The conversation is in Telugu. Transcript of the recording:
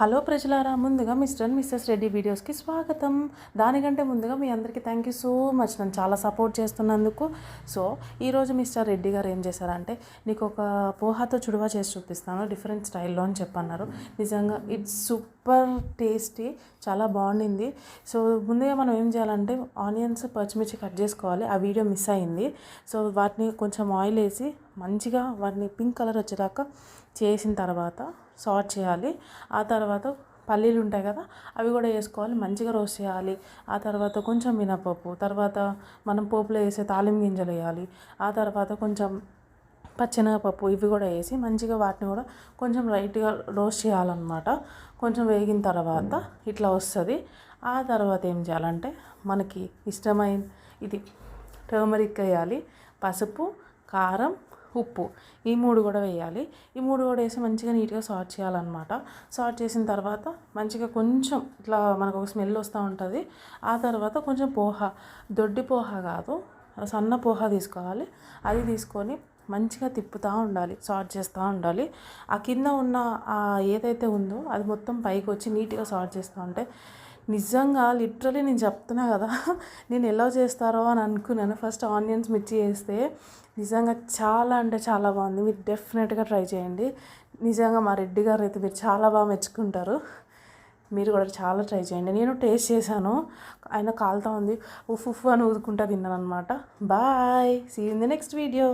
హలో ప్రజలారా, ముందుగా మిస్టర్ అండ్ మిస్సెస్ రెడ్డి వీడియోస్కి స్వాగతం. దానికంటే ముందుగా మీ అందరికీ థ్యాంక్ యూ సో మచ్ నన్ను చాలా సపోర్ట్ చేస్తున్నందుకు. సో ఈరోజు మిస్టర్ రెడ్డి గారు ఏం చేశారంటే, నీకు ఒక పోహాతో చుడువా చేసి చూపిస్తాను డిఫరెంట్ స్టైల్లో అని చెప్పన్నారు. నిజంగా ఇట్స్ సూపర్ టేస్టీ, చాలా బాగుండింది. సో ముందుగా మనం ఏం చేయాలంటే, ఆనియన్స్ పచ్చిమిర్చి కట్ చేసుకోవాలి. ఆ వీడియో మిస్ అయింది. సో వాటిని కొంచెం ఆయిల్ వేసి మంచిగా వాటిని పింక్ కలర్ వచ్చేదాకా చేసిన తర్వాత సార్ట్ చేయాలి. ఆ తర్వాత పల్లీలు ఉంటాయి కదా, అవి కూడా వేసుకోవాలి, మంచిగా రోస్ట్ చేయాలి. ఆ తర్వాత కొంచెం మినపప్పు, తర్వాత మనం పోపులో వేసే తాలింపు గింజలు వేయాలి. ఆ తర్వాత కొంచెం పచ్చెనగపప్పు, ఇవి కూడా వేసి మంచిగా వాటిని కూడా కొంచెం లైట్గా రోస్ట్ చేయాలన్నమాట. కొంచెం వేగిన తర్వాత ఇట్లా వస్తుంది. ఆ తర్వాత ఏం చేయాలంటే, మనకి ఇష్టమైన ఇది టర్మరిక్ వేయాలి, పసుపు, కారం, ఉప్పు, ఈ మూడు కూడా వేయాలి. ఈ మూడు కూడా వేసి మంచిగా నీట్గా సార్ట్ చేయాలన్నమాట. సార్ట్ చేసిన తర్వాత మంచిగా కొంచెం ఇట్లా మనకు ఒక స్మెల్ వస్తూ ఉంటుంది. ఆ తర్వాత కొంచెం పోహా, దొడ్డి పోహా కాదు, సన్న పోహా తీసుకోవాలి. అది తీసుకొని మంచిగా తిప్పుతూ ఉండాలి, సార్ట్ చేస్తూ ఉండాలి. ఆ కింద ఉన్న ఏదైతే ఉందో అది మొత్తం పైకి వచ్చి నీట్గా సార్ట్ చేస్తూ ఉంటే, నిజంగా లిటరలీ నేను చెప్తున్నా కదా, నేను ఎలా చేస్తారో అని అనుకున్నాను. ఫస్ట్ ఆనియన్స్ మిర్చి వేస్తే నిజంగా చాలా అంటే చాలా బాగుంది. మీరు డెఫినెట్గా ట్రై చేయండి. నిజంగా మా రెడ్డి గారు అయితే మీరు చాలా బాగా మెచ్చుకుంటారు. మీరు కూడా చాలా ట్రై చేయండి. నేను టేస్ట్ చేశాను, ఆయన కాలుతా ఉంది, ఉఫ్ ఉఫ్ అని ఊదుకుంటా తిన్నాను అనమాట. Bye, see you in the next video.